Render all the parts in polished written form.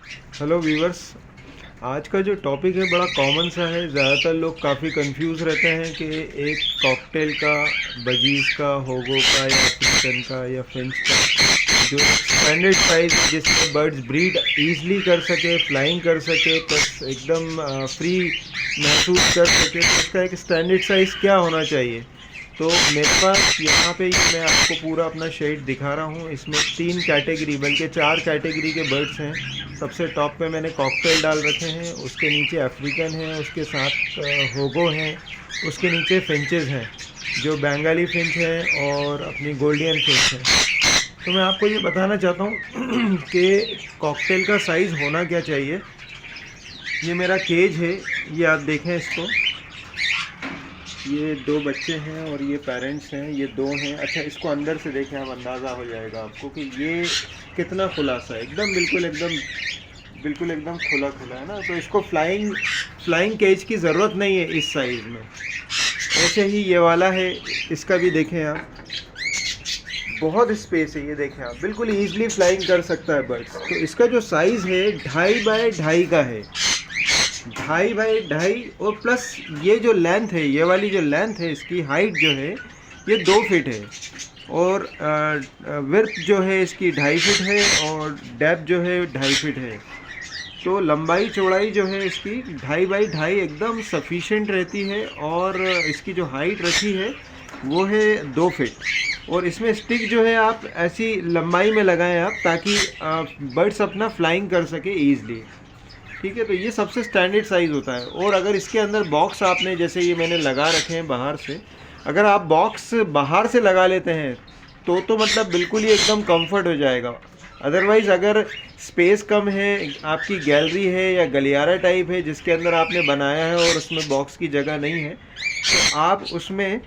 Hello viewers. आज का जो टॉपिक है बड़ा कॉमन सा है। ज़्यादातर लोग काफ़ी कंफ्यूज रहते हैं कि एक कॉकटेल का, बजीज का, होगो का या अफ्रीकन का या फिंच का जो स्टैंडर्ड साइज है जिसमें बर्ड्स ब्रीड ईजिली कर सके, फ्लाइंग कर सके, प्लस एकदम फ्री महसूस कर सके, तो उसका एक स्टैंडर्ड साइज़ क्या होना चाहिए। तो मेरे पास यहाँ पे मैं आपको पूरा अपना शेड दिखा रहा हूँ। इसमें 3 कैटेगरी बल्कि 4 कैटेगरी के बर्ड्स हैं। सबसे टॉप पे मैंने कॉकटेल डाल रखे हैं, उसके नीचे अफ्रीकन है, उसके साथ होगो हैं, उसके नीचे फिंचेस हैं जो बंगाली फिंच है और अपनी गोल्डियन फिंच है। तो मैं आपको ये बताना चाहता हूँ कि कॉकटेल का साइज़ होना क्या चाहिए। ये मेरा केज है, ये आप देखें इसको, ये 2 बच्चे हैं और ये पेरेंट्स हैं, ये 2 हैं। अच्छा, इसको अंदर से देखें, आप अंदाज़ा हो जाएगा आपको कि ये कितना खुलासा है, बिल्कुल एकदम खुला खुला है ना। तो इसको फ्लाइंग केज की ज़रूरत नहीं है इस साइज़ में। ऐसे ही ये वाला है, इसका भी देखें आप, बहुत स्पेस है, ये देखें आप, बिल्कुल ईजिली फ्लाइंग कर सकता है बर्ड्स। तो इसका जो साइज़ है 2.5 बाय 2.5 का है, 2.5 बाई 2.5, और प्लस ये जो लेंथ है, ये वाली जो लेंथ है, इसकी हाइट जो है ये 2 फीट है, और विड्थ जो है इसकी 2.5 फीट है, और डेप्थ जो है 2.5 फीट है। तो लंबाई चौड़ाई जो है इसकी 2.5 बाई 2.5 एकदम सफिशेंट रहती है, और इसकी जो हाइट रखी है वो है 2 फीट। और इसमें स्टिक जो है आप ऐसी लंबाई में लगाएं आप, ताकि बर्ड्स अपना फ्लाइंग कर सके ईज़िली। ठीक है, तो ये सबसे स्टैंडर्ड साइज़ होता है। और अगर इसके अंदर बॉक्स आपने, जैसे ये मैंने लगा रखे हैं बाहर से, अगर आप बॉक्स बाहर से लगा लेते हैं तो मतलब बिल्कुल ही एकदम कंफर्ट हो जाएगा। अदरवाइज़ अगर स्पेस कम है, आपकी गैलरी है या गलियारा टाइप है जिसके अंदर आपने बनाया है और उसमें बॉक्स की जगह नहीं है, तो आप उसमें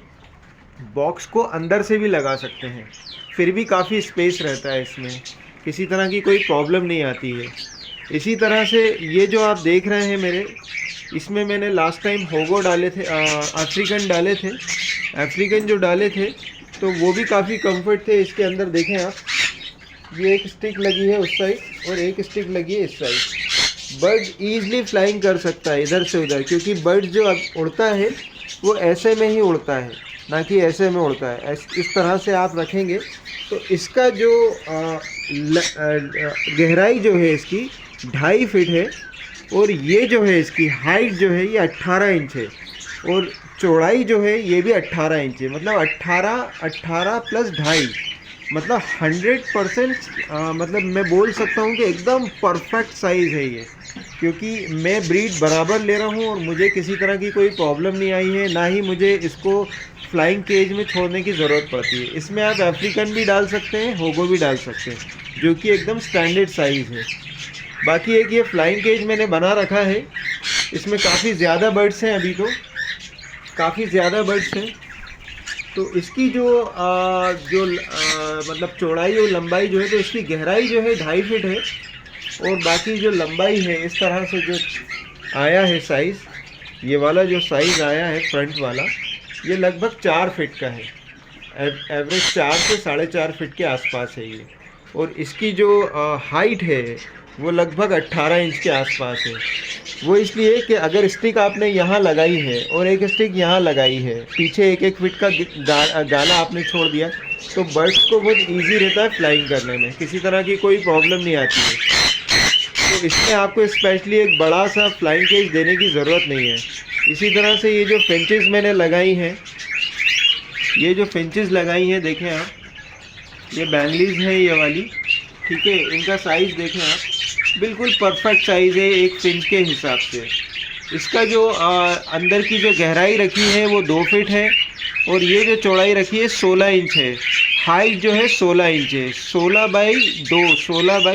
बॉक्स को अंदर से भी लगा सकते हैं, फिर भी काफ़ी स्पेस रहता है, इसमें किसी तरह की कोई प्रॉब्लम नहीं आती है। इसी तरह से ये जो आप देख रहे हैं मेरे, इसमें मैंने लास्ट टाइम होगो डाले थे, अफ्रीकन डाले थे। अफ्रीकन जो डाले थे तो वो भी काफ़ी कंफर्ट थे। इसके अंदर देखें आप, ये एक स्टिक लगी है उस साइड और एक स्टिक लगी है इस साइड। बर्ड ईजिली फ्लाइंग कर सकता है इधर से उधर, क्योंकि बर्ड जो अब उड़ता है वो ऐसे में ही उड़ता है, ना कि ऐसे में उड़ता है। इस तरह से आप रखेंगे तो इसका जो गहराई जो है इसकी 2.5 फीट है, और ये जो है इसकी हाइट जो है ये 18 इंच है, और चौड़ाई जो है ये भी 18 इंच है। मतलब 18 प्लस 2.5, मतलब 100%, मतलब मैं बोल सकता हूँ कि एकदम परफेक्ट साइज़ है ये, क्योंकि मैं ब्रीड बराबर ले रहा हूँ और मुझे किसी तरह की कोई प्रॉब्लम नहीं आई है, ना ही मुझे इसको फ्लाइंग केज में छोड़ने की ज़रूरत पड़ती है। इसमें आप अफ्रीकन भी डाल सकते हैं, होगो भी डाल सकते हैं, जो कि एकदम स्टैंडर्ड साइज़ है। बाकी एक ये फ्लाइंग केज मैंने बना रखा है, इसमें काफ़ी ज़्यादा बर्ड्स हैं, अभी तो काफ़ी ज़्यादा बर्ड्स हैं। तो इसकी मतलब चौड़ाई और लंबाई जो है, तो इसकी गहराई जो है 2.5 फीट है, और बाकी जो लंबाई है इस तरह से जो आया है साइज़, ये वाला जो साइज़ आया है फ्रंट वाला, ये लगभग 4 फीट का है। एवरेज 4 से 4.5 फीट के आसपास है ये। और इसकी जो हाइट है वो लगभग 18 इंच के आसपास है। वो इसलिए कि अगर स्टिक आपने यहाँ लगाई है और एक स्टिक यहाँ लगाई है, पीछे 1-1 फीट का गाला आपने छोड़ दिया, तो बर्ड्स को बहुत इजी रहता है फ्लाइंग करने में, किसी तरह की कोई प्रॉब्लम नहीं आती है। तो इसमें आपको स्पेशली एक बड़ा सा फ्लाइंग केज देने की ज़रूरत नहीं है। इसी तरह से ये जो फिंचेस मैंने लगाई हैं, ये जो फिंचेस लगाई हैं देखें आप, ये बैंगलीज हैं ये वाली, ठीक है। इनका साइज़ देखें आप, बिल्कुल परफेक्ट साइज़ है एक फिंच के हिसाब से। इसका जो अंदर की जो गहराई रखी है वो 2 फीट है, और ये जो चौड़ाई रखी है 16 इंच है। हाइट जो है 16 इंच है, 16 बाई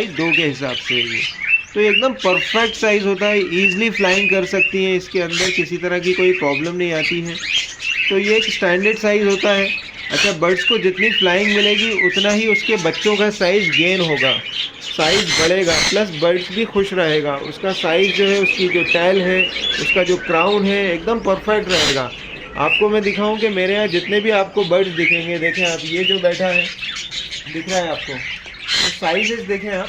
2 के हिसाब से ये। तो एकदम परफेक्ट साइज़ होता है, ईजिली फ्लाइंग कर सकती हैं इसके अंदर, किसी तरह की कोई प्रॉब्लम नहीं आती है। तो ये एक स्टैंडर्ड साइज़ होता है। अच्छा, बर्ड्स को जितनी फ्लाइंग मिलेगी उतना ही उसके बच्चों का साइज़ गेन होगा, साइज़ बढ़ेगा, प्लस बर्ड्स भी खुश रहेगा। उसका साइज़ जो है, उसकी जो टैल है, उसका जो क्राउन है, एकदम परफेक्ट रहेगा। आपको मैं दिखाऊं कि मेरे यहाँ जितने भी आपको बर्ड्स दिखेंगे, देखें आप, ये जो बैठा है दिख रहा है आपको, तो साइजेस देखें आप,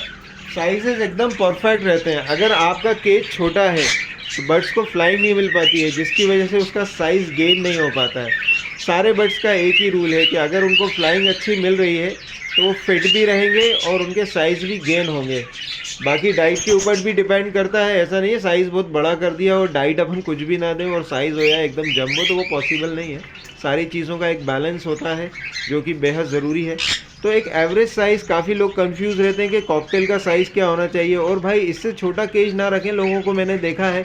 साइजेस एकदम परफेक्ट रहते हैं। अगर आपका केज छोटा है तो बर्ड्स को फ्लाइंग नहीं मिल पाती है, जिसकी वजह से उसका साइज़ गेन नहीं हो पाता है। सारे बर्ड्स का एक ही रूल है कि अगर उनको फ्लाइंग अच्छी मिल रही है तो वो फिट भी रहेंगे और उनके साइज़ भी गेन होंगे। बाकी डाइट के ऊपर भी डिपेंड करता है, ऐसा नहीं है साइज़ बहुत बड़ा कर दिया और डाइट अपन कुछ भी ना दें और साइज़ हो जाए एकदम जम्बो, तो वो पॉसिबल नहीं है। सारी चीज़ों का एक बैलेंस होता है जो कि बेहद ज़रूरी है। तो एक एवरेज साइज़, काफ़ी लोग कंफ्यूज रहते हैं कि कॉकटेल का साइज़ क्या होना चाहिए। और भाई इससे छोटा केज ना रखें। लोगों को मैंने देखा है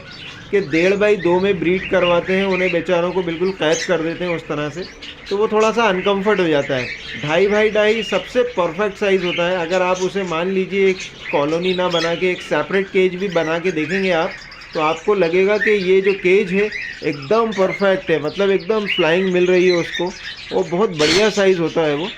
कि 1.5 बाई 2 में ब्रीड करवाते हैं, उन्हें बेचारों को बिल्कुल कैद कर देते हैं उस तरह से, तो वो थोड़ा सा अनकम्फर्ट हो जाता है। 2.5 बाई 2.5 सबसे परफेक्ट साइज़ होता है। अगर आप उसे मान लीजिए एक कॉलोनी ना बना के एक सेपरेट केज भी बना के देखेंगे आप, तो आपको लगेगा कि ये जो केज है एकदम परफेक्ट है, मतलब एकदम फ्लाइंग मिल रही है उसको। वो बहुत बढ़िया साइज़ होता है। वो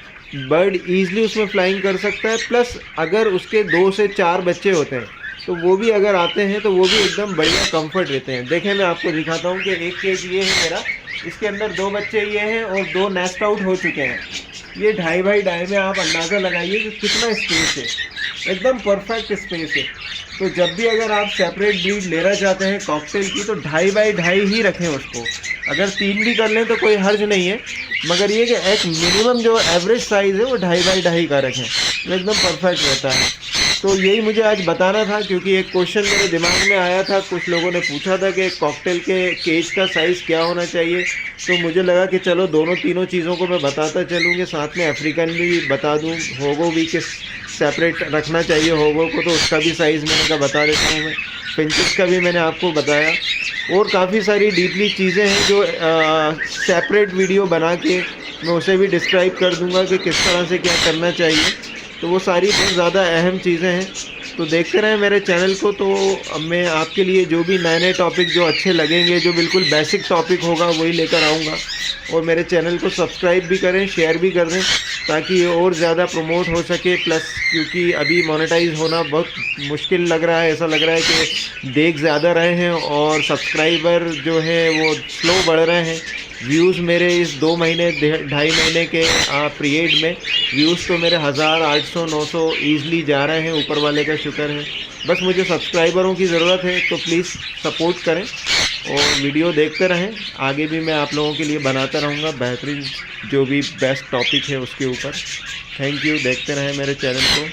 बर्ड ईज़िली उसमें फ्लाइंग कर सकता है। प्लस अगर उसके 2 से 4 बच्चे होते हैं तो वो भी अगर आते हैं तो वो भी एकदम बढ़िया कंफर्ट रहते हैं। देखें मैं आपको दिखाता हूँ कि एक केज ये है मेरा, इसके अंदर 2 बच्चे ये हैं और 2 नेस्ट आउट हो चुके हैं। ये 2.5 बाई 2.5 में आप अंदाज़ा लगाइए कि कितना स्पेस है, एकदम परफेक्ट स्पेस है। तो जब भी अगर आप सेपरेट ब्रीड लेना चाहते हैं कॉकटेल की तो 2.5 बाई 2.5 ही रखें उसको। अगर 3 भी कर लें तो कोई हर्ज नहीं है, मगर ये कि एक मिनिमम जो एवरेज साइज़ है वो 2.5 बाई 2.5 का रखें, तो एकदम परफेक्ट रहता है। तो यही मुझे आज बताना था, क्योंकि एक क्वेश्चन मेरे दिमाग में आया था। कुछ लोगों ने पूछा था कि कॉकटेल के केज का साइज़ क्या होना चाहिए, तो मुझे लगा कि चलो दोनों तीनों चीज़ों को मैं बताता चलूँगी, साथ में अफ्रीकन भी बता दूँ, होगो भी किस सेपरेट रखना चाहिए होगो को, तो उसका भी साइज़ मैंने कहा बता देता हूँ मैं। फिंचेस का भी मैंने आपको बताया, और काफ़ी सारी डीपली चीज़ें हैं जो सेपरेट वीडियो बना के मैं उसे भी डिस्क्राइब कर दूँगा कि किस तरह से क्या करना चाहिए। तो वो सारी बहुत ज़्यादा अहम चीज़ें हैं। तो देखते रहें मेरे चैनल को। तो मैं आपके लिए जो भी नए नए टॉपिक जो अच्छे लगेंगे, जो बिल्कुल बेसिक टॉपिक होगा, वही लेकर आऊँगा। और मेरे चैनल को सब्सक्राइब भी करें, शेयर भी कर दें, ताकि ये और ज़्यादा प्रमोट हो सके। प्लस क्योंकि अभी मोनेटाइज होना बहुत मुश्किल लग रहा है, ऐसा लग रहा है कि देख ज़्यादा रहे हैं और सब्सक्राइबर जो है वो स्लो बढ़ रहे हैं। व्यूज़ मेरे इस 2 महीने 2.5 महीने के पीरियड में व्यूज़ तो मेरे 1000, 800, 900 ईज़िली जा रहे हैं। ऊपर वाले का शुक्र है। बस मुझे सब्सक्राइबरों की ज़रूरत है, तो प्लीज़ सपोर्ट करें और वीडियो देखते रहें। आगे भी मैं आप लोगों के लिए बनाता रहूँगा बेहतरीन जो भी बेस्ट टॉपिक है उसके ऊपर। थैंक यू, देखते रहें मेरे चैनल को।